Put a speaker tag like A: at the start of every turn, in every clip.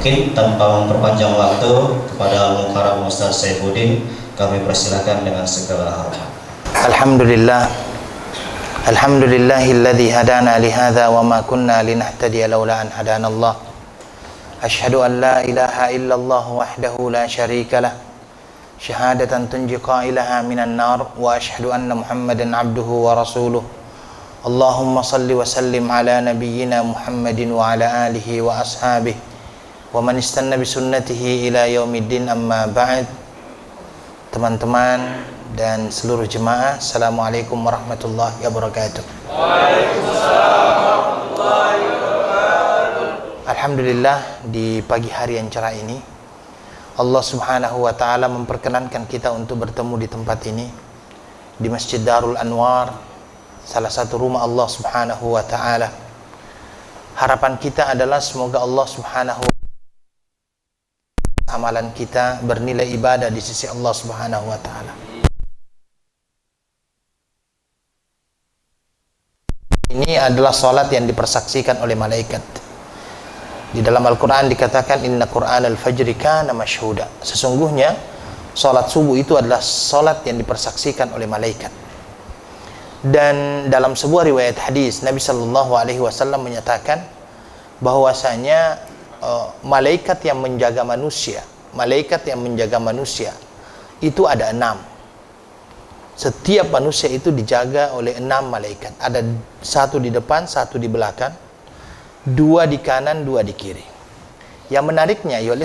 A: Mungkin tanpa memperpanjang waktu, kepada Al-Mukarram Ustaz Saifuddin kami persilakan dengan segala hormat.
B: Alhamdulillah, alhamdulillahilladzi hadana lihadza wa ma kunna linahtadiya laula an hadana Allah. Asyhadu an la ilaha illallah wahdahu la syarika lah, syahadatan tunji qailaha minan nar, wa asyhadu anna Muhammadan abduhu wa rasuluh. Allahumma salli wa sallim ala nabiyyina Muhammadin wa ala alihi wa ashabihi wa man istanna bi sunnatihi ila yaumiddin, amma ba'd. Teman-teman dan seluruh jemaah, Assalamualaikum warahmatullahi wabarakatuh.
C: Waalaikumsalam warahmatullahi wabarakatuh.
B: Alhamdulillah, di pagi hari yang cerah ini Allah subhanahu wa ta'ala memperkenankan kita untuk bertemu di tempat ini, di Masjid Darul Anwar, salah satu rumah Allah subhanahu wa ta'ala. Harapan kita adalah semoga Allah subhanahu wa ta'ala amalan kita bernilai ibadah di sisi Allah subhanahu wa ta'ala. Ini adalah salat yang dipersaksikan oleh malaikat. Di dalam Al-Quran dikatakan, Inna Qur'an al-fajri kana mashhuda. Sesungguhnya salat subuh itu adalah salat yang dipersaksikan oleh malaikat. Dan dalam sebuah riwayat hadis, Nabi SAW menyatakan bahwasanya malaikat yang menjaga manusia, itu ada 6. Setiap manusia itu dijaga oleh 6 malaikat. Ada 1 di depan, 1 di belakang, 2 di kanan, 2 di kiri. Yang menariknya, 2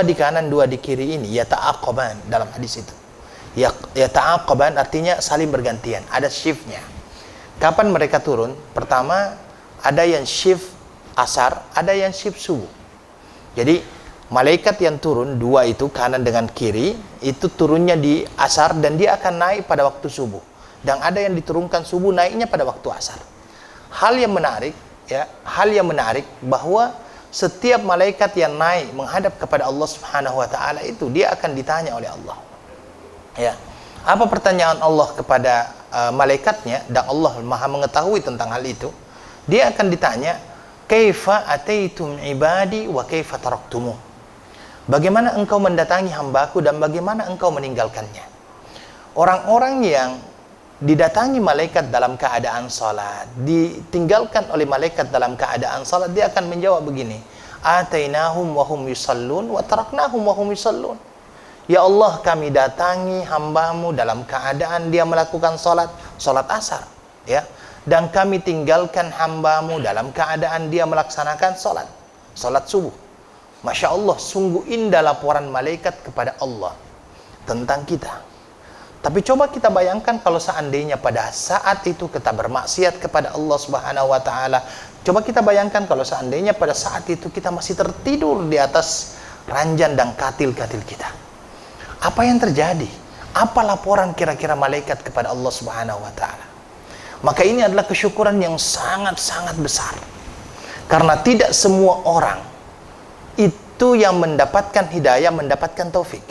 B: di kanan, 2 di kiri ini yata'aqaban dalam hadis itu. Yata'aqaban artinya saling bergantian, ada shiftnya. Kapan mereka turun? Pertama, ada yang shift asar, ada yang shift subuh. Jadi malaikat yang turun 2 itu kanan dengan kiri, itu turunnya di asar dan dia akan naik pada waktu subuh. Dan ada yang diturunkan subuh, naiknya pada waktu asar. Hal yang menarik bahwa setiap malaikat yang naik menghadap kepada Allah Subhanahu wa taala itu dia akan ditanya oleh Allah. Ya. Apa pertanyaan Allah kepada malaikatnya, dan Allah Maha mengetahui tentang hal itu. Dia akan ditanya, kaifa ataitum ibadi wa kaifa taraktumuh. Bagaimana engkau mendatangi hambaku dan bagaimana engkau meninggalkannya. Orang-orang yang didatangi malaikat dalam keadaan salat, ditinggalkan oleh malaikat dalam keadaan salat, dia akan menjawab begini, atainahum wa hum yusallun wa taraknahum wa hum yusallun. Ya Allah, kami datangi hambamu dalam keadaan dia melakukan salat asar, ya. Dan kami tinggalkan hambamu dalam keadaan dia melaksanakan salat subuh. Masya Allah, sungguh indah laporan malaikat kepada Allah tentang kita. Tapi coba kita bayangkan kalau seandainya pada saat itu kita bermaksiat kepada Allah Subhanahu wa ta'ala. Coba kita bayangkan kalau seandainya pada saat itu kita masih tertidur di atas ranjang dan katil-katil kita. Apa yang terjadi? Apa laporan kira-kira malaikat kepada Allah Subhanahu wa ta'ala? Maka ini adalah kesyukuran yang sangat-sangat besar. Karena tidak semua orang itu yang mendapatkan hidayah, mendapatkan taufik.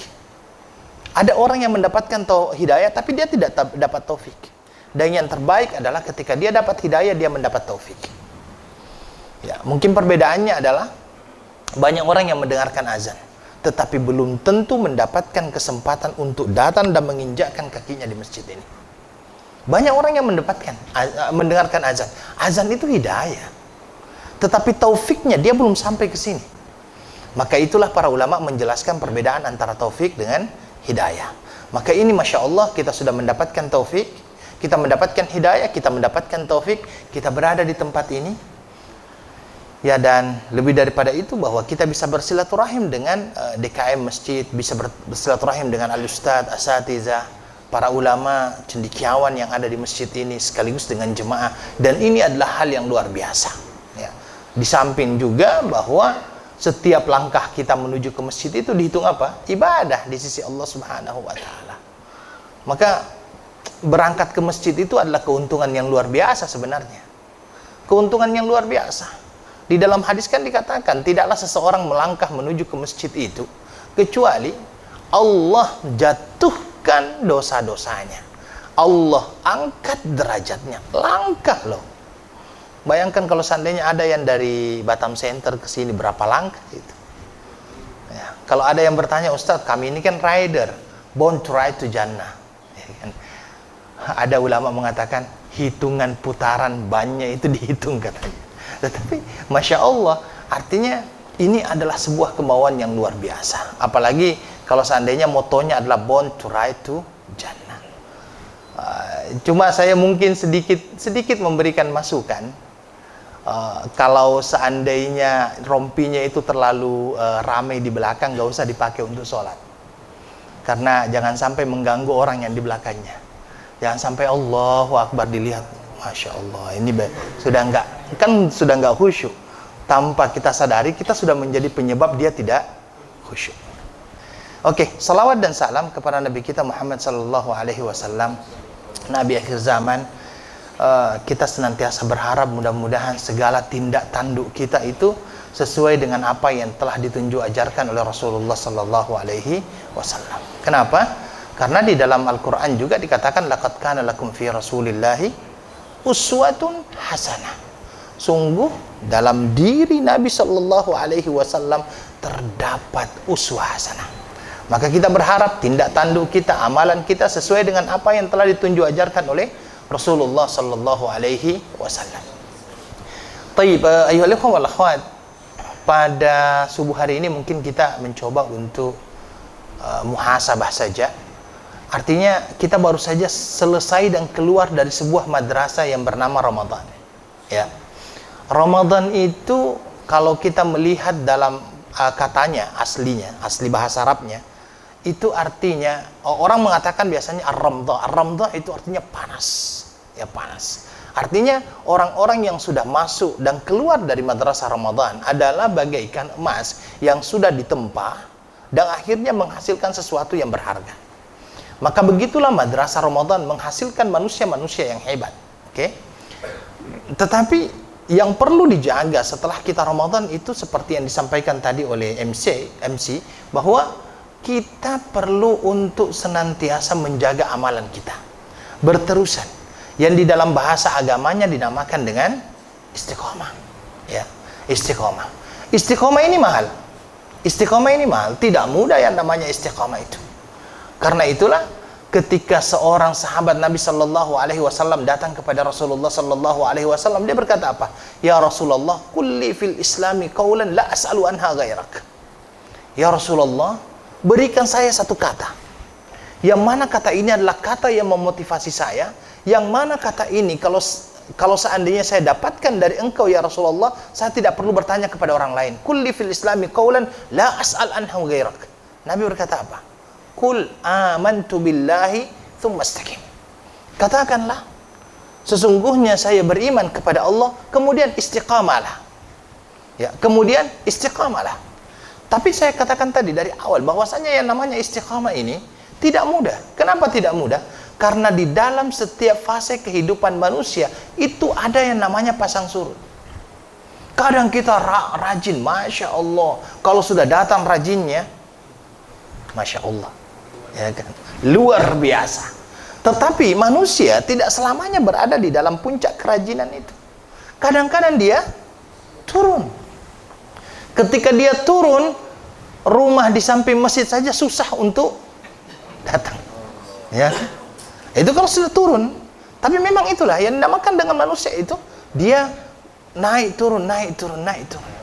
B: Ada orang yang mendapatkan hidayah tapi dia tidak dapat taufik. Dan yang terbaik adalah ketika dia dapat hidayah, dia mendapat taufik. Ya, mungkin perbedaannya adalah banyak orang yang mendengarkan azan, tetapi belum tentu mendapatkan kesempatan untuk datang dan menginjakkan kakinya di masjid ini. Banyak orang yang mendengarkan azan. Azan itu hidayah, tetapi taufiknya dia belum sampai ke sini. Maka itulah para ulama menjelaskan perbedaan antara taufik dengan hidayah. Maka ini Masya Allah, kita sudah mendapatkan taufik, kita mendapatkan hidayah, kita mendapatkan taufik, kita berada di tempat ini. Ya, dan lebih daripada itu bahwa kita bisa bersilaturahim dengan DKM masjid, bisa bersilaturahim dengan al-ustadz, asatizah, para ulama, cendekiawan yang ada di masjid ini, sekaligus dengan jemaah. Dan ini adalah hal yang luar biasa, ya. Di samping juga bahwa setiap langkah kita menuju ke masjid itu dihitung apa? Ibadah di sisi Allah Subhanahu wa ta'ala. Maka berangkat ke masjid itu adalah keuntungan yang luar biasa sebenarnya. Keuntungan yang luar biasa. Di dalam hadis kan dikatakan, tidaklah seseorang melangkah menuju ke masjid itu kecuali Allah jatuhkan dosa-dosanya, Allah angkat derajatnya. Langkah loh. Bayangkan kalau seandainya ada yang dari Batam Center ke sini, berapa langkah itu. Ya, kalau ada yang bertanya, Ustadz, kami ini kan rider, born to ride to Jannah. Ya, kan? Ada ulama mengatakan hitungan putaran bannya itu dihitung katanya. Tetapi Masya Allah, artinya ini adalah sebuah kemauan yang luar biasa. Apalagi kalau seandainya motonya adalah born to ride to Jannah. Cuma saya mungkin sedikit memberikan masukan. Kalau seandainya rompinya itu terlalu ramai di belakang, gak usah dipakai untuk sholat. Karena jangan sampai mengganggu orang yang di belakangnya. Jangan sampai Allahu Akbar dilihat, Masya Allah, ini sudah nggak khusyuk. Tanpa kita sadari, kita sudah menjadi penyebab dia tidak khusyuk. Oke, salawat dan salam kepada Nabi kita Muhammad sallallahu alaihi wasallam, Nabi akhir zaman. Kita senantiasa berharap mudah-mudahan segala tindak tanduk kita itu sesuai dengan apa yang telah ditunjuk ajarkan oleh Rasulullah sallallahu alaihi wasallam. Kenapa? Karena di dalam Al-Quran juga dikatakan laqad kana lakum fi rasulillahi uswatun hasanah. Sungguh dalam diri Nabi sallallahu alaihi wasallam terdapat uswah hasanah. Maka kita berharap tindak tanduk kita, amalan kita sesuai dengan apa yang telah ditunjuk ajarkan oleh Rasulullah sallallahu alaihi wasallam. Taib, ayyuhal ikhwan wal akhwat, pada subuh hari ini mungkin kita mencoba untuk muhasabah saja. Artinya kita baru saja selesai dan keluar dari sebuah madrasah yang bernama Ramadan. Ya. Ramadan itu kalau kita melihat dalam katanya aslinya, asli bahasa Arabnya, itu artinya orang mengatakan biasanya ar-ramdha. Ar-ramdha itu artinya panas. Ya, panas. Artinya orang-orang yang sudah masuk dan keluar dari madrasah Ramadan adalah bagaikan emas yang sudah ditempa dan akhirnya menghasilkan sesuatu yang berharga. Maka begitulah madrasah Ramadan menghasilkan manusia-manusia yang hebat. Oke? Tetapi yang perlu dijaga setelah kita Ramadan itu seperti yang disampaikan tadi oleh MC bahwa kita perlu untuk senantiasa menjaga amalan kita. Berterusan. Yang di dalam bahasa agamanya dinamakan dengan istiqomah. Ya, istiqomah. Istiqomah ini mahal. Istiqomah ini mahal. Tidak mudah yang namanya istiqomah itu. Karena itulah ketika seorang sahabat Nabi sallallahu alaihi wasallam datang kepada Rasulullah sallallahu alaihi wasallam, dia berkata apa? Ya Rasulullah, kulli fil islami qawlan la as'alu anha ghairak. Ya Rasulullah, berikan saya satu kata. Yang mana kata ini adalah kata yang memotivasi saya, yang mana kata ini kalau seandainya saya dapatkan dari engkau ya Rasulullah, saya tidak perlu bertanya kepada orang lain. Kulli fil islami qawlan la as'al anha ghairak. Nabi berkata apa? Qul amantu billahi thumma istaqim. Katakanlah, sesungguhnya saya beriman kepada Allah, kemudian istiqamalah. Ya, kemudian istiqamalah. Tapi saya katakan tadi dari awal bahwasanya yang namanya istiqamah ini tidak mudah. Kenapa tidak mudah? Karena di dalam setiap fase kehidupan manusia itu ada yang namanya pasang surut. Kadang kita rajin, Masya Allah. Kalau sudah datang rajinnya, Masya Allah. Ya kan? Luar biasa. Tetapi manusia tidak selamanya berada di dalam puncak kerajinan itu. Kadang-kadang dia turun. Ketika dia turun, rumah di samping masjid saja susah untuk datang. Ya. Itu kalau sudah turun. Tapi memang itulah yang dinamakan dengan manusia itu, dia naik turun, naik turun, naik turun.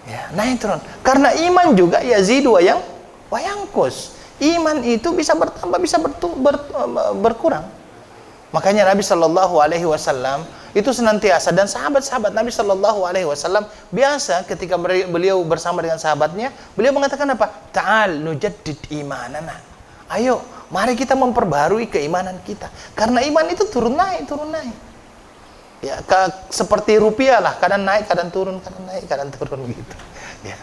B: Ya, naik turun. Karena iman juga yazidu wa yanqus. Iman itu bisa bertambah, bisa berkurang. Makanya Nabi Shallallahu Alaihi Wasallam itu senantiasa, dan sahabat-sahabat Nabi Shallallahu Alaihi Wasallam biasa ketika beliau bersama dengan sahabatnya, beliau mengatakan apa? Ta'al nujaddid imanana. Ayo, mari kita memperbarui keimanan kita. Karena iman itu turun naik, turun naik. Ya, seperti rupiah lah, kadang naik, kadang turun, kadang naik, kadang turun gitu. Ya.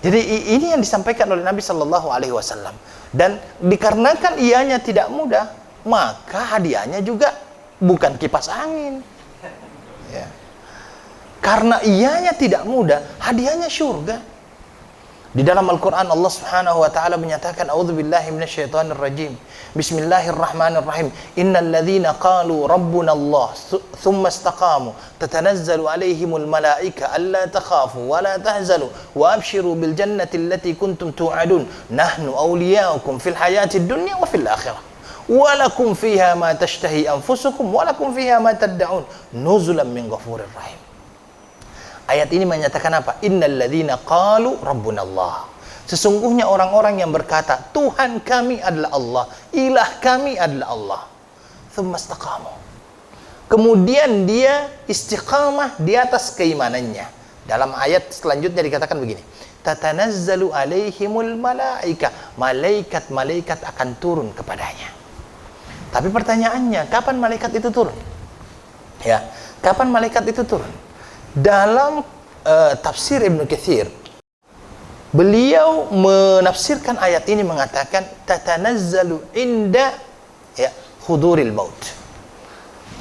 B: Jadi ini yang disampaikan oleh Nabi Shallallahu Alaihi Wasallam. Dan dikarenakan ianya tidak mudah, maka hadiahnya juga bukan kipas angin. Ya. Karena ianya tidak mudah, hadiahnya surga. Di dalam Al-Quran Allah Subhanahu wa taala menyatakan, "A'udzubillahi minasyaitonirrajim. Bismillahirrahmanirrahim. Innal ladzina qalu rabbuna Allah tsumma istaqamu tatanazzalu 'alaihimul malaika alla takhafu wa la tahzanu wa abshiru bil jannati allati kuntum tu'adun. Nahnu awliya'ukum fil hayatid dunya wa fil akhirah. Wa lakum fiha ma tashtahi anfusukum wa lakum fiha ma tad'un. Nuzulan min ghafurir rahim." Ayat ini menyatakan apa? Innal ladzina qalu rabbuna Allah. Sesungguhnya orang-orang yang berkata, Tuhan kami adalah Allah, ilah kami adalah Allah. Tsumma istaqamu. Kemudian dia istiqamah di atas keimanannya. Dalam ayat selanjutnya dikatakan begini, tatanazzalu alaihimul malaika. Malaikat-malaikat akan turun kepadanya. Tapi pertanyaannya, kapan malaikat itu turun? Ya, kapan malaikat itu turun? Dalam tafsir Ibnu Katsir, beliau menafsirkan ayat ini mengatakan tatanazzalu inda huduril maut.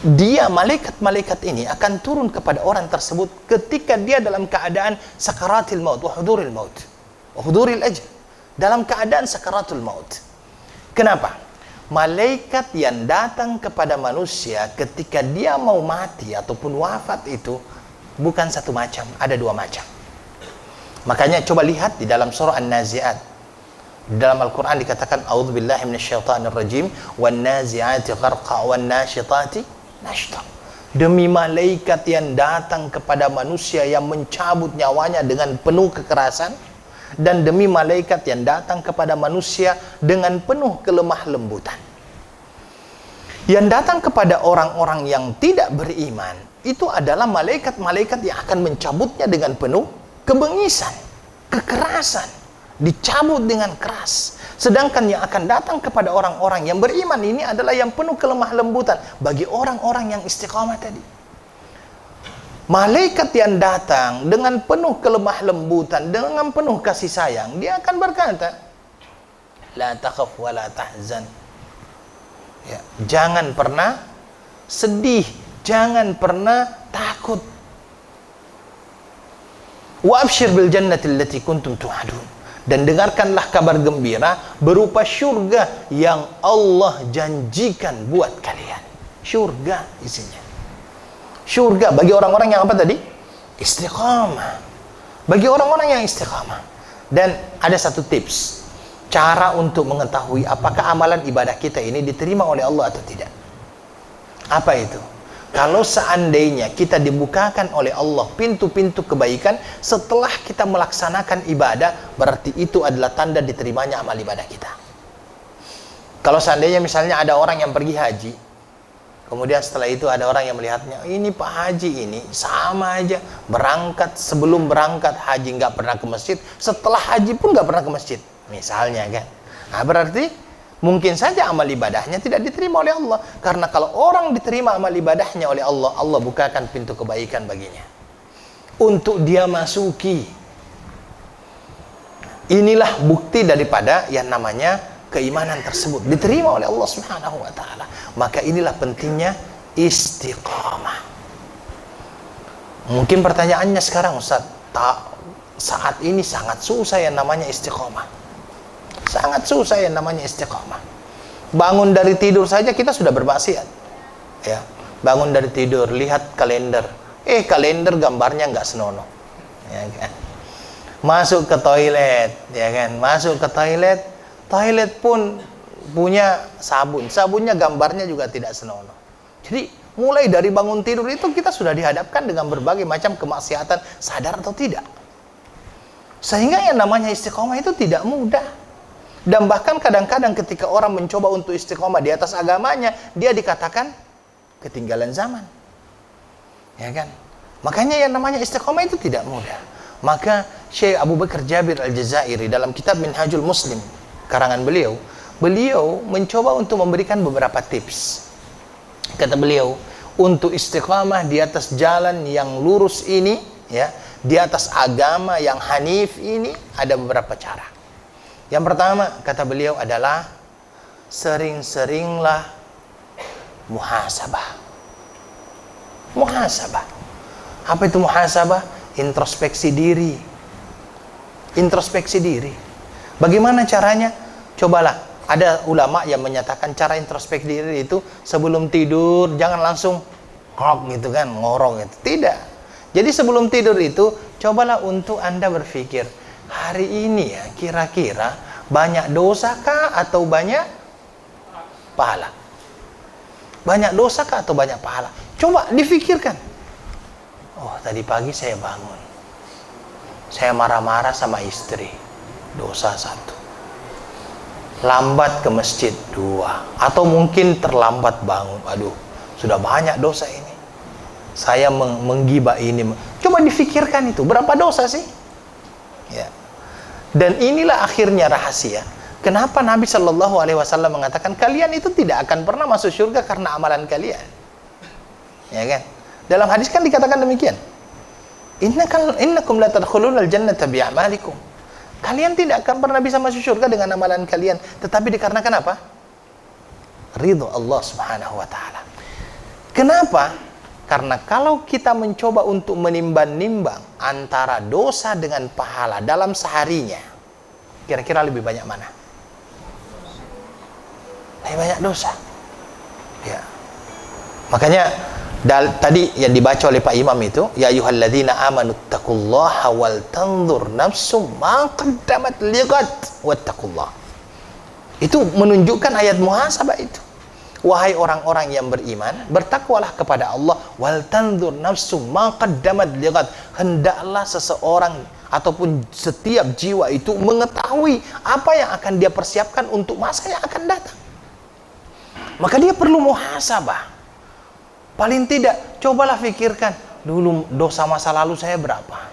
B: Dia, malaikat-malaikat ini akan turun kepada orang tersebut ketika dia dalam keadaan sakaratil maut wa huduril maut wa huduril ajal, dalam keadaan sakaratul maut. Kenapa? Malaikat yang datang kepada manusia ketika dia mau mati ataupun wafat itu bukan satu macam, ada dua macam. Makanya coba lihat di dalam surah An-Nazi'at. Di dalam Al-Quran dikatakan, A'udzubillahi minasyaitonirrajim, wan-nazi'ati gharqa wan-nasyitati nashta. Demi malaikat yang datang kepada manusia yang mencabut nyawanya dengan penuh kekerasan, dan demi malaikat yang datang kepada manusia dengan penuh kelemah lembutan. Yang datang kepada orang-orang yang tidak beriman itu adalah malaikat-malaikat yang akan mencabutnya dengan penuh kebengisan, kekerasan, dicabut dengan keras. Sedangkan yang akan datang kepada orang-orang yang beriman ini adalah yang penuh kelemah lembutan bagi orang-orang yang istiqamah tadi. Malaikat yang datang dengan penuh kelemah lembutan, dengan penuh kasih sayang, dia akan berkata, la takhaf wa la tahzan. Ya, jangan pernah sedih, jangan pernah takut. Wa abshir bil jannati allati kuntum tu'adun. Dan dengarkanlah kabar gembira berupa syurga yang Allah janjikan buat kalian. Syurga isinya. Syurga bagi orang-orang yang apa tadi? Istiqamah. Bagi orang-orang yang istiqamah. Dan ada satu tips, cara untuk mengetahui apakah amalan ibadah kita ini diterima oleh Allah atau tidak. Apa itu? Kalau seandainya kita dibukakan oleh Allah pintu-pintu kebaikan setelah kita melaksanakan ibadah, berarti itu adalah tanda diterimanya amal ibadah kita. Kalau seandainya misalnya ada orang yang pergi haji, kemudian setelah itu ada orang yang melihatnya, ini Pak Haji ini sama aja, berangkat, sebelum berangkat haji nggak pernah ke masjid, setelah haji pun nggak pernah ke masjid, misalnya kan. Nah berarti mungkin saja amal ibadahnya tidak diterima oleh Allah. Karena kalau orang diterima amal ibadahnya oleh Allah, Allah bukakan pintu kebaikan baginya untuk dia masuki. Inilah bukti daripada yang namanya keimanan tersebut diterima oleh Allah Subhanahu wa taala. Maka inilah pentingnya istiqamah. Mungkin pertanyaannya sekarang, Ustaz, saat ini sangat susah yang namanya istiqamah. Sangat susah yang namanya istiqamah. Bangun dari tidur saja kita sudah bermaksiat. Ya, bangun dari tidur, lihat kalender. Kalender gambarnya nggak senonoh. Ya kan? Masuk ke toilet, ya kan? Masuk ke toilet, toilet pun punya sabun. Sabunnya gambarnya juga tidak senonoh. Jadi, mulai dari bangun tidur itu kita sudah dihadapkan dengan berbagai macam kemaksiatan, sadar atau tidak. Sehingga yang namanya istiqamah itu tidak mudah. Dan bahkan kadang-kadang ketika orang mencoba untuk istiqomah di atas agamanya, dia dikatakan ketinggalan zaman. Ya kan? Makanya yang namanya istiqomah itu tidak mudah. Maka Syekh Abu Bakar Jabir Al-Jazairi dalam kitab Minhajul Muslim, karangan beliau mencoba untuk memberikan beberapa tips. Kata beliau, untuk istiqomah di atas jalan yang lurus ini, ya, di atas agama yang hanif ini ada beberapa cara. Yang pertama, kata beliau adalah sering-seringlah muhasabah. Muhasabah. Apa itu muhasabah? Introspeksi diri. introspeksi diri. Bagaimana caranya? Cobalah, ada ulama yang menyatakan cara introspeksi diri itu sebelum tidur jangan langsung krok gitu kan, ngorong gitu. Tidak. Jadi sebelum tidur itu cobalah untuk Anda berpikir, hari ini ya kira-kira banyak dosa kah atau banyak pahala? Banyak dosa kah atau banyak pahala? Coba difikirkan. Oh, tadi pagi saya bangun, saya marah-marah sama istri, dosa 1. Lambat ke masjid 2. Atau mungkin terlambat bangun, aduh, sudah banyak dosa ini. Saya menggibah ini. Coba difikirkan itu, berapa dosa sih? Ya. Dan inilah akhirnya rahasia. Kenapa Nabi Shallallahu Alaihi Wasallam mengatakan kalian itu tidak akan pernah masuk surga karena amalan kalian, ya kan? Dalam hadis kan dikatakan demikian. Innakum la tadkhulunal jannata bi'amalikum. Kalian tidak akan pernah bisa masuk surga dengan amalan kalian, tetapi dikarenakan apa? Ridho Allah Subhanahu wa taala. Kenapa? Karena kalau kita mencoba untuk menimbang-nimbang antara dosa dengan pahala dalam seharinya, kira-kira lebih banyak mana? Lebih banyak dosa. Ya. Makanya tadi yang dibaca oleh Pak Imam itu, ya ayyuhalladzina amanu taqullaha wal tanzur nafsum ma qaddamat lighad wattaqullah. Itu menunjukkan ayat muhasabah itu. Wahai orang-orang yang beriman, bertakwalah kepada Allah, wal tanzur nafsum ma qaddamat lighad. Hendaklah seseorang ataupun setiap jiwa itu mengetahui apa yang akan dia persiapkan untuk masa yang akan datang. Maka dia perlu muhasabah. Paling tidak, cobalah pikirkan dulu dosa masa lalu saya berapa?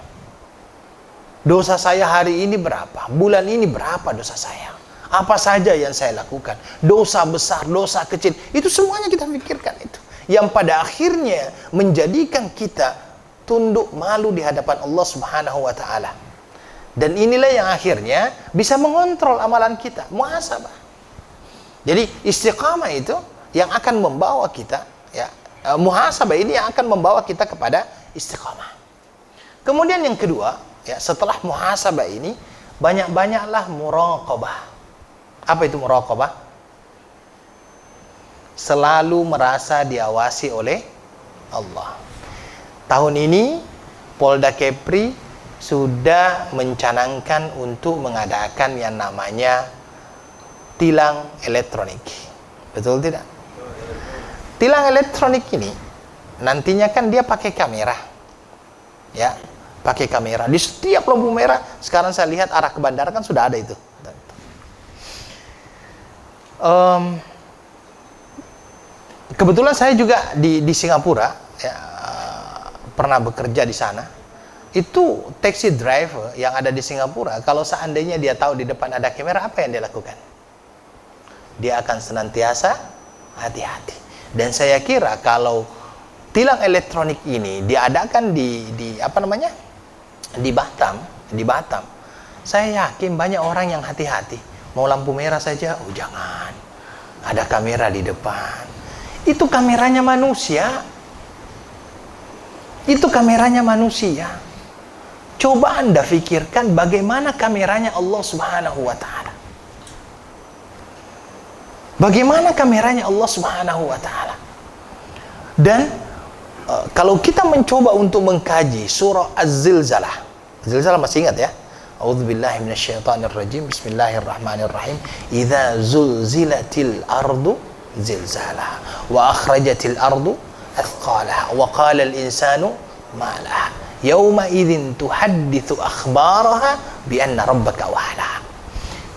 B: Dosa saya hari ini berapa? Bulan ini berapa dosa saya? Apa saja yang saya lakukan? Dosa besar, dosa kecil, itu semuanya kita pikirkan itu. Yang pada akhirnya menjadikan kita tunduk malu di hadapan Allah Subhanahu wa taala. Dan inilah yang akhirnya bisa mengontrol amalan kita, muhasabah. Jadi istiqamah itu yang akan membawa kita, ya, muhasabah ini yang akan membawa kita kepada istiqamah. Kemudian yang kedua, ya, setelah muhasabah ini banyak-banyaklah muraqabah. Apa itu muraqabah? Selalu merasa diawasi oleh Allah. Tahun ini Polda Kepri sudah mencanangkan untuk mengadakan yang namanya tilang elektronik. Betul tidak? Tilang elektronik ini nantinya kan dia pakai kamera. Ya, pakai kamera. Di setiap lampu merah, sekarang saya lihat arah ke bandara kan sudah ada itu. Kebetulan saya juga di Singapura, ya, pernah bekerja di sana. Itu taxi driver yang ada di Singapura, kalau seandainya dia tahu di depan ada kamera, apa yang dia lakukan? Dia akan senantiasa hati-hati. Dan saya kira kalau tilang elektronik ini diadakan di apa namanya? Di Batam, saya yakin banyak orang yang hati-hati. Mau lampu merah saja, oh jangan. Ada kamera di depan. Itu kameranya manusia. Itu kameranya manusia. Coba Anda pikirkan bagaimana kameranya Allah Subhanahu wa taala. Bagaimana kameranya Allah Subhanahu wa taala. Dan kalau kita mencoba untuk mengkaji surah Az-Zilzalah. Zilzalah masih ingat ya? A'udzubillahi minasyaitonirrajim. Bismillahirrahmanirrahim. Idza zulzilatil ardu zilzalaha wa akhrajatil ardu athqalaha wa qala al-insanu ma laha yauma idzin tuhadditsu akhbaraha bi anna rabbaka wahalaha.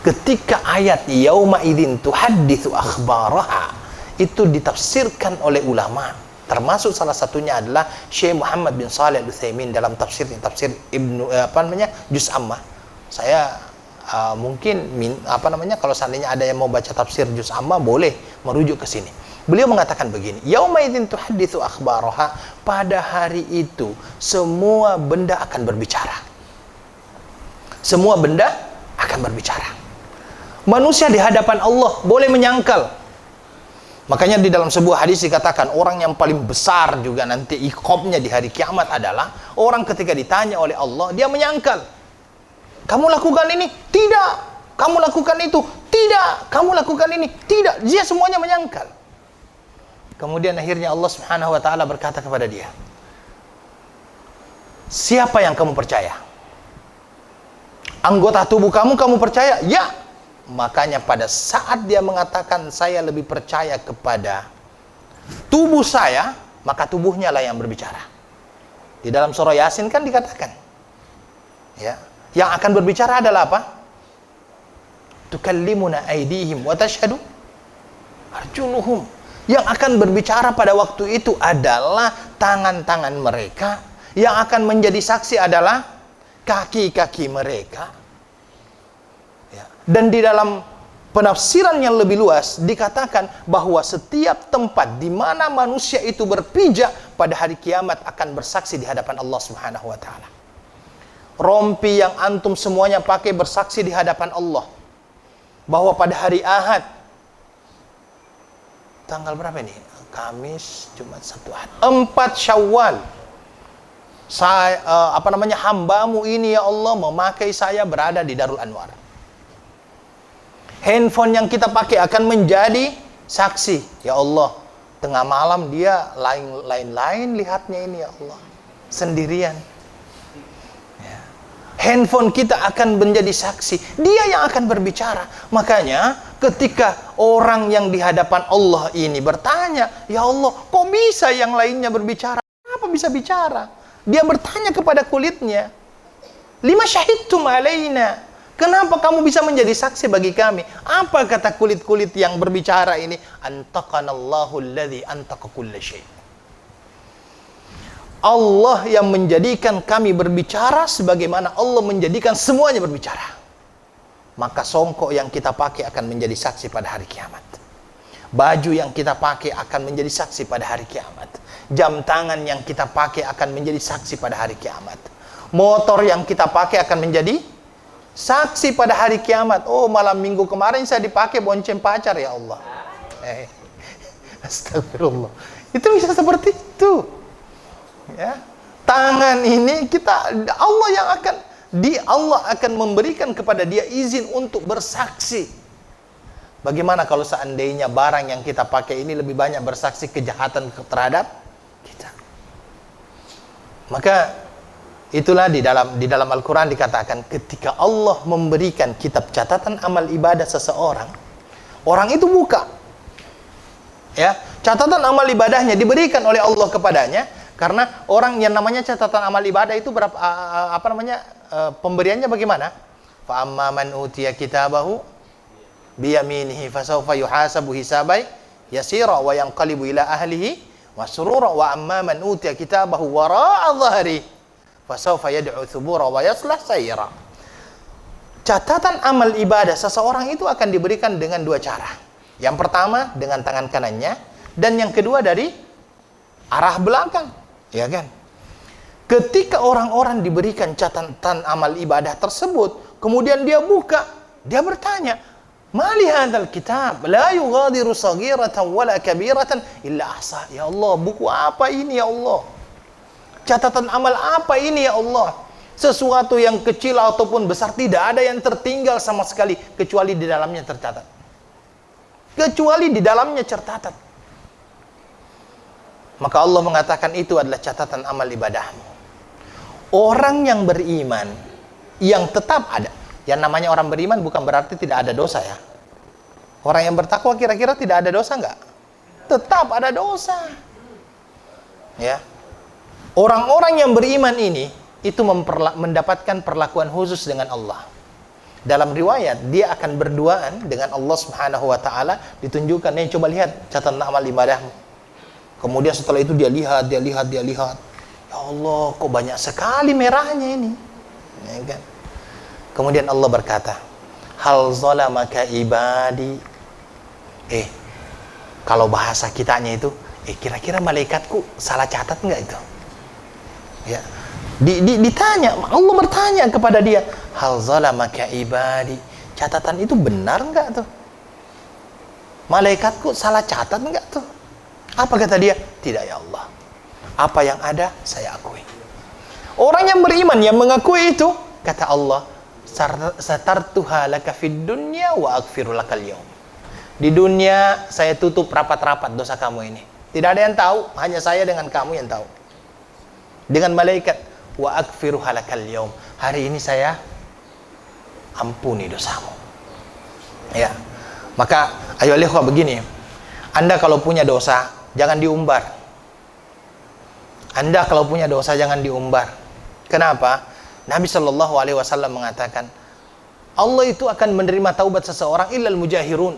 B: Ketika ayat yauma idzin tuhadditsu akhbaraha itu ditafsirkan oleh ulama, termasuk salah satunya adalah Syekh Muhammad bin Shalih Al-Utsaimin dalam tafsir Ibnu Juz Ammah. Saya mungkin kalau seandainya ada yang mau baca tafsir Juz Ammah boleh merujuk ke sini. Beliau mengatakan begini, yauma idzin tuhadditsu akhbaraha, pada hari itu semua benda akan berbicara. Semua benda akan berbicara. Manusia di hadapan Allah boleh menyangkal. Makanya di dalam sebuah hadis dikatakan orang yang paling besar juga nanti iqabnya di hari kiamat adalah orang ketika ditanya oleh Allah dia menyangkal. Kamu lakukan ini? Tidak. Kamu lakukan itu? Tidak. Kamu lakukan ini? Tidak. Dia semuanya menyangkal. Kemudian akhirnya Allah Subhanahu wa taala berkata kepada dia, siapa yang kamu percaya? Anggota tubuh kamu percaya? Ya. Makanya pada saat dia mengatakan saya lebih percaya kepada tubuh saya, maka tubuhnya lah yang berbicara. Di dalam surah Yasin kan dikatakan, ya, yang akan berbicara adalah apa? Tukallimuna aydihim wa tashhadu arjuluhum. Yang akan berbicara pada waktu itu adalah tangan-tangan mereka, yang akan menjadi saksi adalah kaki-kaki mereka. Ya. Dan di dalam penafsiran yang lebih luas dikatakan bahwa setiap tempat di mana manusia itu berpijak pada hari kiamat akan bersaksi di hadapan Allah Subhanahu wa taala. Rompi yang antum semuanya pakai bersaksi di hadapan Allah bahwa pada hari Ahad, tanggal berapa ini? Kamis, Jumat, Sabtu, Ahad, 4 Syawal, saya hambamu ini ya Allah memakai saya berada di Darul Anwar. Handphone yang kita pakai akan menjadi saksi. Ya Allah, tengah malam dia lain-lain lihatnya ini ya Allah, sendirian. Ya. Handphone kita akan menjadi saksi. Dia yang akan berbicara. Makanya ketika orang yang di hadapan Allah ini bertanya, ya Allah, kok bisa yang lainnya berbicara? Kenapa bisa bicara? Dia bertanya kepada kulitnya, lima syahidtum alaina. Kenapa kamu bisa menjadi saksi bagi kami? Apa kata kulit-kulit yang berbicara ini? Antaqanallahu alladhi antaqa kulla syai'. Allah yang menjadikan kami berbicara sebagaimana Allah menjadikan semuanya berbicara. Maka songkok yang kita pakai akan menjadi saksi pada hari kiamat. Baju yang kita pakai akan menjadi saksi pada hari kiamat. Jam tangan yang kita pakai akan menjadi saksi pada hari kiamat. Motor yang kita pakai akan menjadi saksi pada hari kiamat. Oh, malam minggu kemarin saya dipakai bonceng pacar ya Allah. Astagfirullah. Itu bisa seperti itu. Ya. Tangan ini Allah akan memberikan kepada dia izin untuk bersaksi. Bagaimana kalau seandainya barang yang kita pakai ini lebih banyak bersaksi kejahatan terhadap kita? Maka itulah di dalam Al-Quran dikatakan ketika Allah memberikan kitab catatan amal ibadah seseorang, orang itu buka, ya, catatan amal ibadahnya diberikan oleh Allah kepadanya, karena orang yang namanya catatan amal ibadah itu pemberiannya bagaimana? Fa amma man utiya kitabahu biyaminihi fasawfa yuhasabu hisabai yasira wa yanqalibu ila ahlihi masrura wa amma man utiya kitabahu wara'a dhahri fasawfa yad'u thubura wa yaslah sayra. Catatan amal ibadah seseorang itu akan diberikan dengan dua cara. Yang pertama dengan tangan kanannya, dan yang kedua dari arah belakang, ya kan? Ketika orang-orang diberikan catatan amal ibadah tersebut, kemudian dia buka, dia bertanya, "Mali hadzal kitab la yughadiru saghiratan wala kabiratan illa ahsa." Ya Allah, buku apa ini ya Allah? Catatan amal apa ini ya Allah? Sesuatu yang kecil ataupun besar tidak ada yang tertinggal sama sekali kecuali di dalamnya tercatat. Kecuali di dalamnya tercatat. Maka Allah mengatakan itu adalah catatan amal ibadahmu. Orang yang beriman yang tetap ada. Yang namanya orang beriman bukan berarti tidak ada dosa ya. Orang yang bertakwa kira-kira tidak ada dosa enggak? Tetap ada dosa. Ya. Orang-orang yang beriman ini itu mendapatkan perlakuan khusus dengan Allah. Dalam riwayat dia akan berduaan dengan Allah Subhanahu wa taala, ditunjukkan, "Nih coba lihat catatan amal ibadahmu." Kemudian setelah itu dia lihat. Ya Allah, kok banyak sekali merahnya ini. Ya kan? Kemudian Allah berkata, "Hal zalamaka ibadi." Kalau bahasa kitanya itu, kira-kira malaikatku salah catat enggak itu? Ya. Ditanya, Allah bertanya kepada dia, "Hal zalamaka ibadi." Catatan itu benar enggak tuh? Malaikatku salah catat enggak tuh? Apa kata dia? Tidak ya Allah. Apa yang ada saya akui. Orang yang beriman yang mengakui itu, kata Allah, satartuha laka fid dunya wa aghfiru lakal yaum. Di dunia saya tutup rapat-rapat dosa kamu ini. Tidak ada yang tahu, hanya saya dengan kamu yang tahu. Dengan malaikat, wa aghfiru lakal yaum. Hari ini saya ampuni dosamu. Ya. Maka ayo ikhwah begini. Anda kalau punya dosa, jangan diumbar. Anda kalau punya dosa jangan diumbar. Kenapa? Nabi Shallallahu Alaihi Wasallam mengatakan, Allah itu akan menerima taubat seseorang illal mujahirun.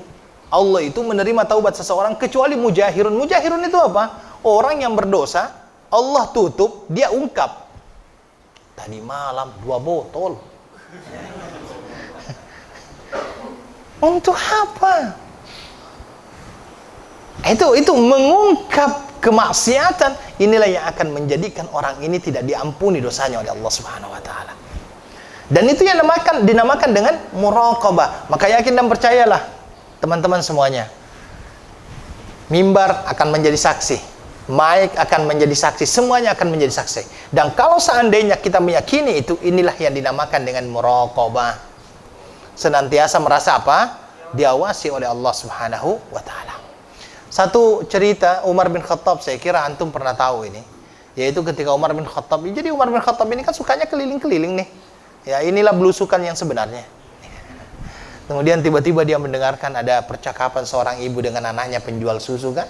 B: Allah itu menerima taubat seseorang kecuali mujahirun. Mujahirun itu apa? Orang yang berdosa, Allah tutup, dia ungkap. Tadi malam 2 botol. Untuk apa? Itu mengungkap kemaksiatan. Inilah yang akan menjadikan orang ini tidak diampuni dosanya oleh Allah Subhanahu wa taala. Dan itu yang dinamakan dengan muraqabah. Maka yakin dan percayalah teman-teman semuanya. Mimbar akan menjadi saksi, mic akan menjadi saksi, semuanya akan menjadi saksi. Dan kalau seandainya kita meyakini itu, inilah yang dinamakan dengan muraqabah. Senantiasa merasa apa? Diawasi oleh Allah Subhanahu wa taala. Satu cerita Umar bin Khattab, saya kira antum pernah tahu ini, yaitu ketika Umar bin Khattab, jadi Umar bin Khattab ini kan sukanya keliling-keliling nih. Ya, inilah belusukan yang sebenarnya. Kemudian tiba-tiba dia mendengarkan ada percakapan seorang ibu dengan anaknya penjual susu kan?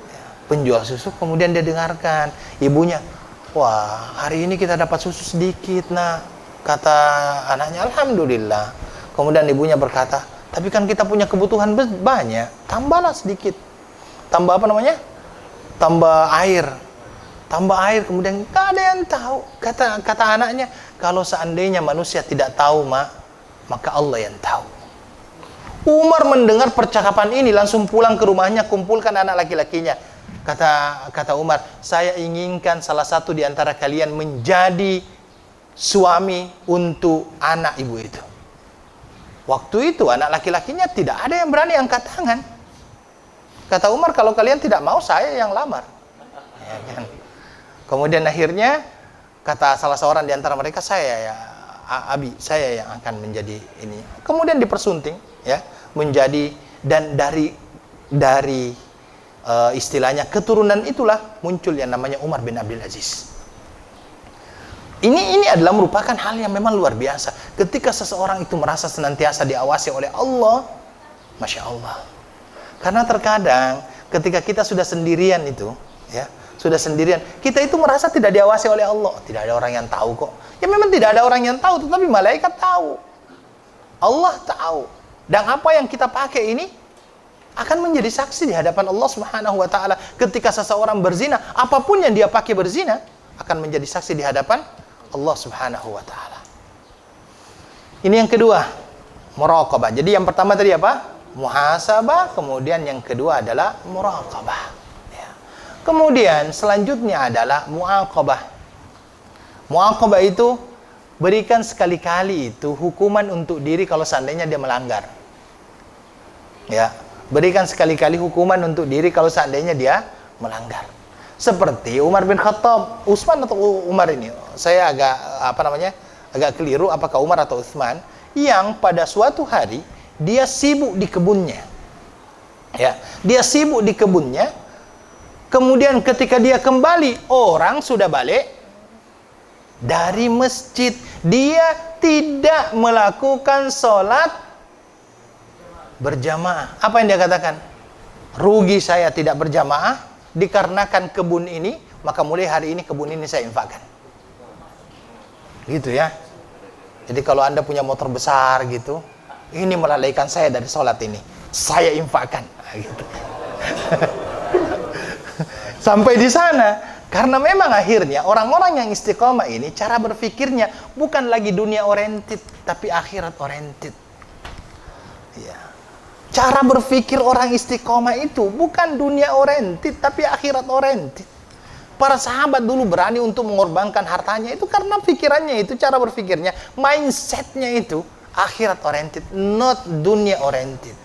B: Ya, penjual susu, kemudian dia dengarkan ibunya, wah hari ini kita dapat susu sedikit nak, kata anaknya, alhamdulillah. Kemudian ibunya berkata, tapi kan kita punya kebutuhan banyak, tambahlah sedikit. Tambah apa namanya? Tambah air. Tambah air, kemudian gak ada yang tahu. Kata anaknya, kalau seandainya manusia tidak tahu, maka Allah yang tahu. Umar mendengar percakapan ini, langsung pulang ke rumahnya, kumpulkan anak laki-lakinya. Kata Umar, saya inginkan salah satu di antara kalian menjadi suami untuk anak ibu itu. Waktu itu anak laki-lakinya tidak ada yang berani angkat tangan. Kata Umar, kalau kalian tidak mau, saya yang lamar. Ya, kan? Kemudian akhirnya kata salah seorang di antara mereka, saya yang akan menjadi ini. Kemudian dipersunting, ya, menjadi, dan dari istilahnya keturunan itulah muncul yang namanya Umar bin Abdul Aziz. Ini adalah merupakan hal yang memang luar biasa. Ketika seseorang itu merasa senantiasa diawasi oleh Allah, Masya Allah. Karena terkadang ketika kita sudah sendirian itu, ya, sudah sendirian, kita itu merasa tidak diawasi oleh Allah. Tidak ada orang yang tahu kok. Ya memang tidak ada orang yang tahu, tetapi malaikat tahu. Allah tahu. Dan apa yang kita pakai ini akan menjadi saksi di hadapan Allah Subhanahu wa taala. Ketika seseorang berzina, apapun yang dia pakai berzina akan menjadi saksi di hadapan Allah Subhanahu wa taala. Ini yang kedua, muraqabah. Jadi yang pertama tadi apa? Muhasabah, kemudian yang kedua adalah muraqabah. Ya. Kemudian selanjutnya adalah muaqabah. Muaqabah itu berikan sekali-kali itu hukuman untuk diri kalau seandainya dia melanggar. Ya, berikan sekali-kali hukuman untuk diri kalau seandainya dia melanggar. Seperti Umar bin Khattab, Utsman atau Umar ini, saya agak keliru apakah Umar atau Utsman, yang pada suatu hari dia sibuk di kebunnya. Ya, dia sibuk di kebunnya. Kemudian ketika dia kembali, orang sudah balik dari masjid. Dia tidak melakukan sholat berjamaah. Apa yang dia katakan? Rugi saya tidak berjamaah dikarenakan kebun ini, maka mulai hari ini kebun ini saya infakkan. Gitu ya. Jadi kalau Anda punya motor besar gitu, ini melalaikan saya dari sholat ini, saya infakkan. Gitu. Sampai di sana, karena memang akhirnya orang-orang yang istiqomah ini cara berpikirnya bukan lagi dunia oriented, tapi akhirat oriented. Ya. Cara berpikir orang istiqomah itu bukan dunia oriented, tapi akhirat oriented. Para sahabat dulu berani untuk mengorbankan hartanya itu karena pikirannya itu, cara berpikirnya, mindsetnya itu akhirat oriented, not dunia oriented.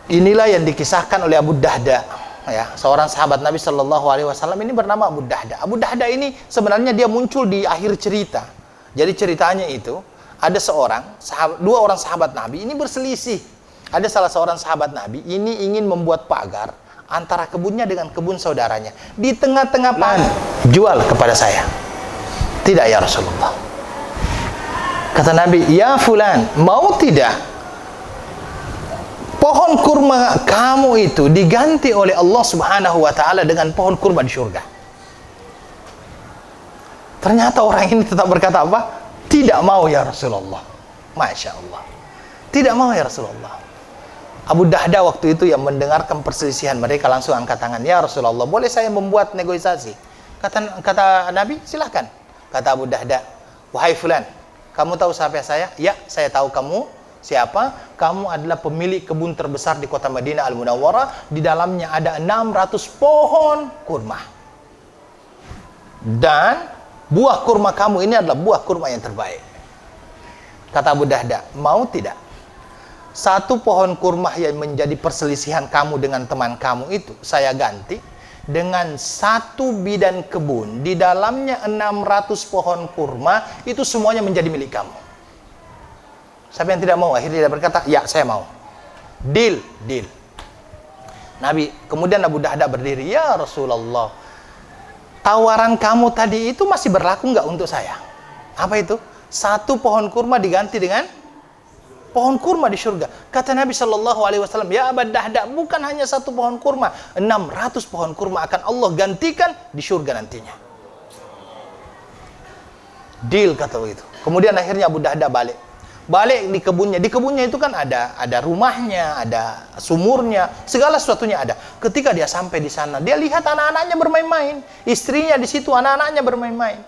B: Inilah yang dikisahkan oleh Abu Dahda, ya, seorang sahabat Nabi Shallallahu Alaihi Wasallam ini bernama Abu Dahda. Abu Dahda ini sebenarnya dia muncul di akhir cerita. Jadi ceritanya itu, ada dua orang sahabat Nabi ini berselisih. Ada salah seorang sahabat Nabi ini ingin membuat pagar antara kebunnya dengan kebun saudaranya. Di tengah-tengah pagar, jual kepada saya. Tidak ya Rasulullah. Kata Nabi, ya fulan, mau tidak pohon kurma kamu itu diganti oleh Allah Subhanahu wa taala dengan pohon kurma di surga? Ternyata orang ini tetap berkata apa? Tidak mau ya Rasulullah. Masya Allah. Tidak mau ya Rasulullah. Abu Dahda waktu itu yang mendengarkan perselisihan mereka langsung angkat tangan. Ya Rasulullah, boleh saya membuat negosiasi? Kata Nabi, silahkan. Kata Abu Dahda, wahai fulan, kamu tahu siapa saya? Ya, saya tahu kamu siapa. Kamu adalah pemilik kebun terbesar di kota Madinah Al-Munawwarah. Di dalamnya ada 600 pohon kurma. Dan buah kurma kamu ini adalah buah kurma yang terbaik. Kata Abu Dahda, mau tidak? Satu pohon kurma yang menjadi perselisihan kamu dengan teman kamu itu, saya ganti dengan satu bidan kebun. Di dalamnya 600 pohon kurma, itu semuanya menjadi milik kamu. Siapa yang tidak mau? Akhirnya dia berkata, ya saya mau. Deal, deal. Nabi, kemudian Abu Dahda berdiri, ya Rasulullah, tawaran kamu tadi itu masih berlaku nggak untuk saya? Apa itu? Satu pohon kurma diganti dengan pohon kurma di surga. Kata Nabi SAW, ya Abu Dahda, bukan hanya satu pohon kurma, 600 pohon kurma akan Allah gantikan di surga nantinya. Deal, kata begitu. Kemudian akhirnya Abu Dahda balik di kebunnya. Di kebunnya itu kan ada rumahnya, ada sumurnya, segala sesuatunya ada. Ketika dia sampai di sana, dia lihat anak-anaknya bermain-main, istrinya di situ, anak-anaknya bermain-main.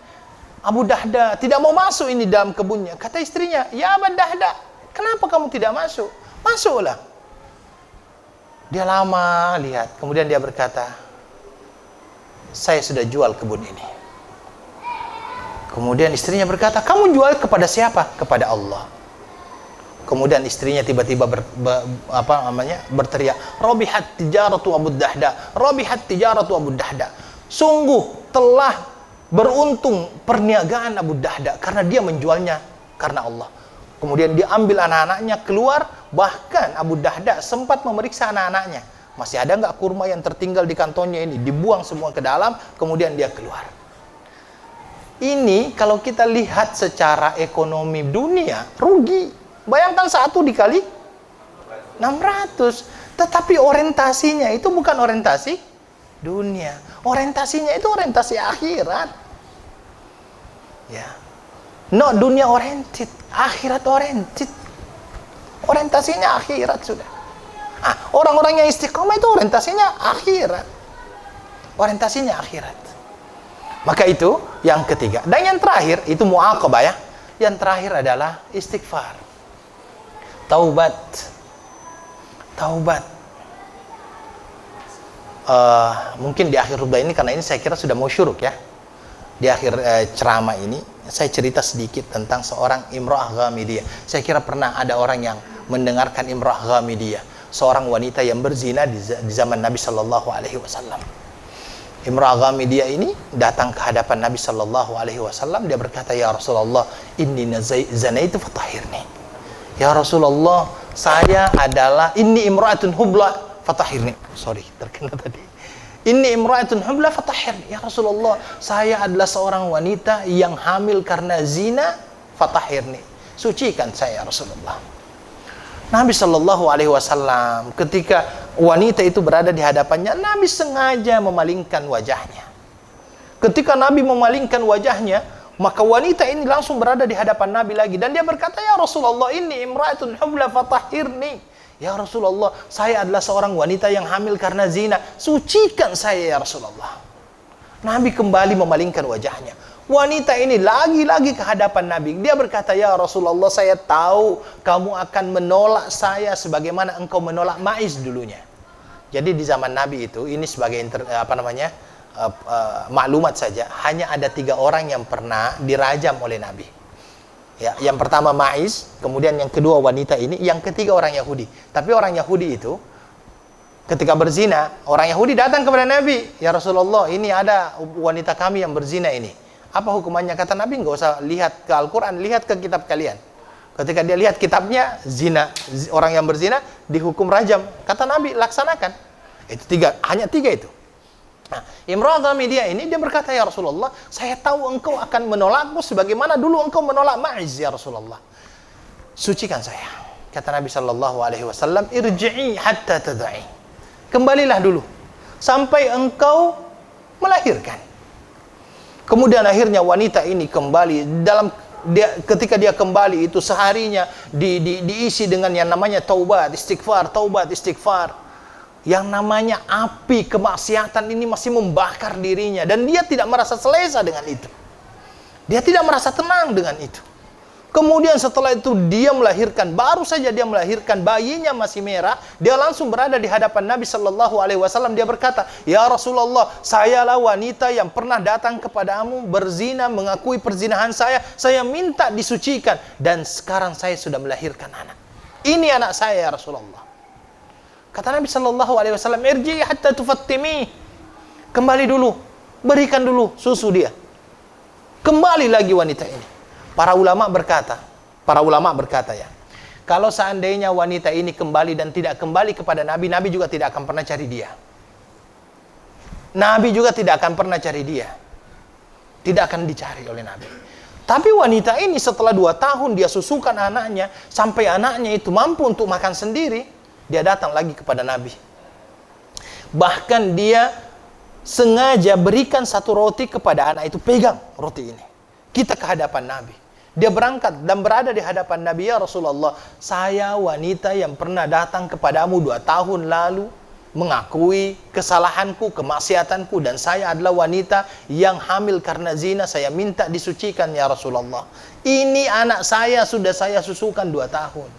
B: Abu Dahda tidak mau masuk ini dalam kebunnya. Kata istrinya, ya Abu Dahda, kenapa kamu tidak masuk? Masuklah. Dia lama lihat, kemudian dia berkata, saya sudah jual kebun ini. Kemudian istrinya berkata, kamu jual kepada siapa? Kepada Allah. Kemudian istrinya tiba-tiba berteriak, Rabihat tijaratu Abu Dahda, Rabihat tijaratu Abu Dahda. Sungguh telah beruntung perniagaan Abu Dahda karena dia menjualnya karena Allah. Kemudian dia ambil anak-anaknya keluar, bahkan Abu Dahda sempat memeriksa anak-anaknya. Masih ada nggak kurma yang tertinggal di kantongnya ini? Dibuang semua ke dalam, kemudian dia keluar. Ini kalau kita lihat secara ekonomi dunia, rugi. Bayangkan 1 dikali 600. Tetapi orientasinya itu bukan orientasi dunia. Orientasinya itu orientasi akhirat. Ya. No dunia oriented, akhirat oriented. Orientasinya akhirat sudah. Orang-orang yang istiqomah itu orientasinya akhirat. Orientasinya akhirat. Maka itu yang ketiga. Dan yang terakhir itu muaqabah ya. Yang terakhir adalah istighfar. Taubat. Mungkin di akhir khutbah ini, karena ini saya kira sudah mau syuruk ya. Di akhir ceramah ini saya cerita sedikit tentang seorang Imra'ah Ghamidiyah. Saya kira pernah ada orang yang mendengarkan Imra'ah Ghamidiyah, seorang wanita yang berzina di zaman Nabi Sallallahu Alaihi Wasallam. Imra'ah Ghamidiyah ini datang ke hadapan Nabi Sallallahu Alaihi Wasallam. Dia berkata, ya Rasulullah, inni zanaitu fatahhirni. Ya Rasulullah, saya adalah inni imra'atun hubla fatahhirni. Sorry, terkena tadi. Inni imra'atun hubla fatahhirni. Ya Rasulullah, saya adalah seorang wanita yang hamil karena zina, fatahhirni. Sucikan saya ya Rasulullah. Nabi Shallallahu Alaihi Wasallam ketika wanita itu berada di hadapannya, Nabi sengaja memalingkan wajahnya. Ketika Nabi memalingkan wajahnya, maka wanita ini langsung berada di hadapan Nabi lagi, dan dia berkata, ya Rasulullah, ini imra'atun hubla fatahhirni. Ya Rasulullah, saya adalah seorang wanita yang hamil karena zina, sucikan saya ya Rasulullah. Nabi kembali memalingkan wajahnya. Wanita ini lagi-lagi ke hadapan Nabi. Dia berkata, ya Rasulullah, saya tahu kamu akan menolak saya sebagaimana engkau menolak Ma'iz dulunya. Jadi di zaman Nabi itu, ini sebagai maklumat saja, hanya ada 3 orang yang pernah dirajam oleh Nabi. Ya, yang pertama Ma'iz, kemudian yang kedua wanita ini, yang ketiga orang Yahudi. Tapi orang Yahudi itu ketika berzina, orang Yahudi datang kepada Nabi, ya Rasulullah, ini ada wanita kami yang berzina ini. Apa hukumannya? Kata Nabi, nggak usah lihat ke Al-Quran, lihat ke kitab kalian. Ketika dia lihat kitabnya, zina, orang yang berzina dihukum rajam. Kata Nabi, laksanakan. Itu hanya tiga itu. Nah, Imra'ah Media ini dia berkata, ya Rasulullah, saya tahu engkau akan menolakku sebagaimana dulu engkau menolak Ma'iz, ya Rasulullah. Sucikan saya. Kata Nabi SAW, irji'i hatta tadai. Kembalilah dulu sampai engkau melahirkan. Kemudian akhirnya wanita ini kembali ketika dia kembali itu seharinya diisi dengan yang namanya taubat istighfar. Yang namanya api kemaksiatan ini masih membakar dirinya dan dia tidak merasa selesa dengan itu. Dia tidak merasa tenang dengan itu. Kemudian setelah itu dia melahirkan, baru saja dia melahirkan, bayinya masih merah, dia langsung berada di hadapan Nabi Shallallahu Alaihi Wasallam. Dia berkata, ya Rasulullah, sayalah wanita yang pernah datang kepadamu berzina, mengakui perzinahan saya minta disucikan dan sekarang saya sudah melahirkan anak. Ini anak saya, ya Rasulullah. Kata Nabi Shallallahu Alaihi Wasallam, irji hatta tufattimi, kembali dulu, berikan dulu susu dia. Kembali lagi wanita ini. Para ulama berkata ya, kalau seandainya wanita ini kembali dan tidak kembali kepada Nabi, Nabi juga tidak akan pernah cari dia. Nabi juga tidak akan pernah cari dia. Tidak akan dicari oleh Nabi. Tapi wanita ini setelah 2 tahun dia susukan anaknya, sampai anaknya itu mampu untuk makan sendiri, dia datang lagi kepada Nabi. Bahkan dia sengaja berikan 1 roti kepada anak itu, pegang roti ini. Kita ke hadapan Nabi. Dia berangkat dan berada di hadapan Nabi, ya Rasulullah, saya wanita yang pernah datang kepadamu 2 tahun lalu, mengakui kesalahanku, kemaksiatanku, dan saya adalah wanita yang hamil karena zina, saya minta disucikan, ya Rasulullah. Ini anak saya sudah saya susukan 2 tahun.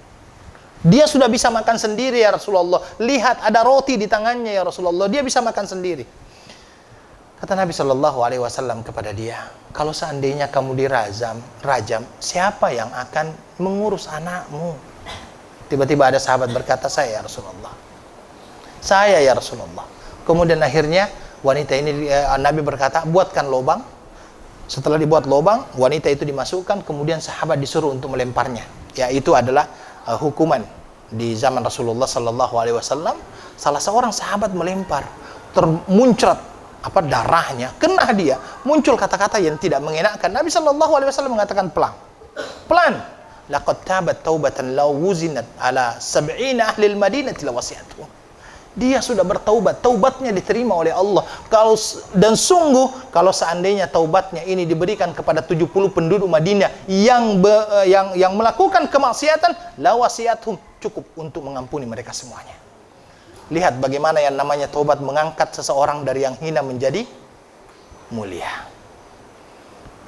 B: Dia sudah bisa makan sendiri, ya Rasulullah. Lihat, ada roti di tangannya, ya Rasulullah. Dia bisa makan sendiri. Kata Nabi SAW kepada dia, kalau seandainya kamu rajam, siapa yang akan mengurus anakmu? Tiba-tiba ada sahabat berkata, saya, ya Rasulullah. Saya, ya Rasulullah. Kemudian akhirnya wanita ini, Nabi berkata, buatkan lubang. Setelah dibuat lubang, wanita itu dimasukkan, kemudian sahabat disuruh untuk melemparnya. Ya, itu adalah hukuman di zaman Rasulullah SAW. Salah seorang sahabat melempar, termuncrat darahnya, kena dia, muncul kata-kata yang tidak mengenakan. Nabi SAW mengatakan pelan. Laqad tabat taubatan law wuzinat ala 70 ahli al-Madinah lawasi'atuhum. Dia sudah bertaubat, taubatnya diterima oleh Allah. Dan sungguh kalau seandainya taubatnya ini diberikan kepada 70 penduduk Madinah yang melakukan kemaksiatan, lawasi'atuhum, cukup untuk mengampuni mereka semuanya. Lihat bagaimana yang namanya taubat mengangkat seseorang dari yang hina menjadi mulia.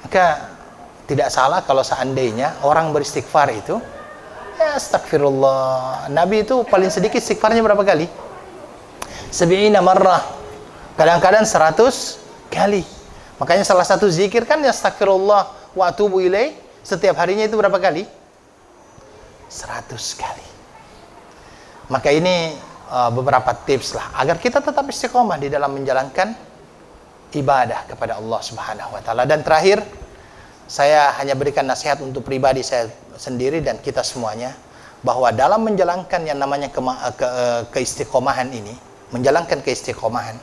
B: Maka tidak salah kalau seandainya orang beristighfar itu, ya astagfirullah. Nabi itu paling sedikit istighfarnya berapa kali? 70 marrah. Kadang-kadang 100 kali. Makanya salah satu zikir kan ya astagfirullah wa atubu ilaih. Setiap harinya itu berapa kali? 100 kali. Maka ini beberapa tips lah agar kita tetap istiqomah di dalam menjalankan ibadah kepada Allah Subhanahu wa taala. Dan terakhir, saya hanya berikan nasihat untuk pribadi saya sendiri dan kita semuanya, bahwa dalam menjalankan yang namanya keistiqomahan ini, menjalankan keistiqomahan,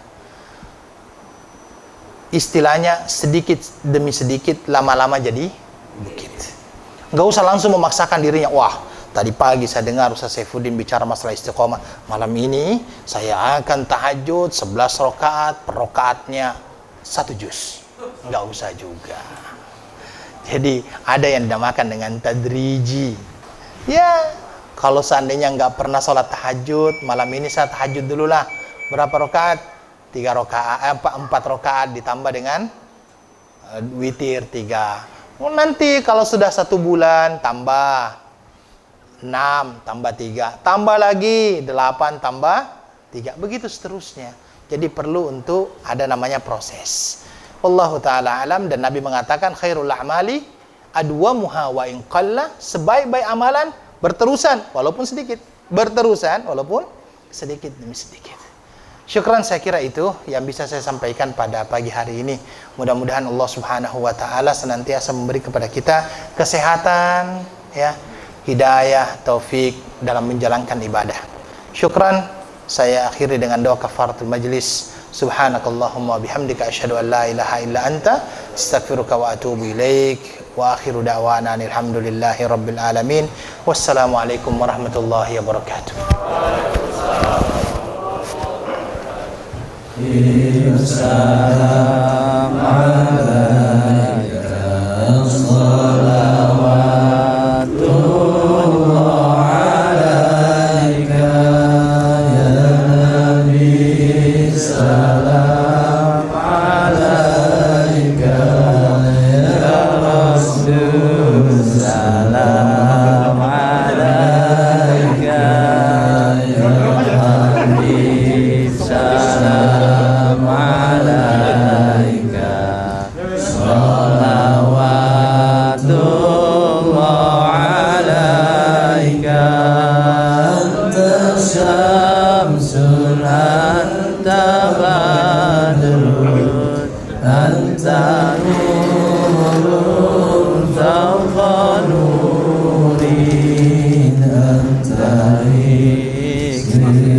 B: istilahnya sedikit demi sedikit, lama-lama jadi bukit. Nggak usah langsung memaksakan dirinya, wah tadi pagi saya dengar Ustaz Saifuddin bicara masalah istiqomah. Malam ini saya akan tahajud 11 rakaat, per rakaatnya 1 juz. Nggak usah juga. Jadi ada yang dinamakan dengan tadriji. Ya, kalau seandainya nggak pernah sholat tahajud, malam ini saya tahajud dulu lah. Berapa rakaat? 4 rakaat ditambah dengan witir 3. Nanti kalau sudah 1 bulan tambah 6 tambah 3, tambah lagi 8 tambah 3, begitu seterusnya. Jadi perlu untuk ada namanya proses. Wallahu ta'ala alam. Dan Nabi mengatakan khairul a'mali adwamuha wa in qalla, sebaik-baik amalan berterusan walaupun sedikit, berterusan walaupun sedikit demi sedikit. Syukran, saya kira itu yang bisa saya sampaikan pada pagi hari ini. Mudah-mudahan Allah Subhanahu wa taala senantiasa memberi kepada kita kesehatan, ya, hidayah, taufik dalam menjalankan ibadah. Syukran, saya akhiri dengan doa kafaratul majlis. Subhanakallahumma bihamdika asyhadu an la ilaha illa anta astaghfiruka wa atubu ilaik. Wa akhiru da'wana alhamdulillahi rabbil alamin. Wassalamualaikum warahmatullahi wabarakatuh.
C: Salam alaika salawatullah alaika ya Nabi, salam alaika ya Rasul, salam alaika ya Habib, salam alaika salawatullah alaika anta syamsun anta badrun anta nurun fawqa nurin anta hikmin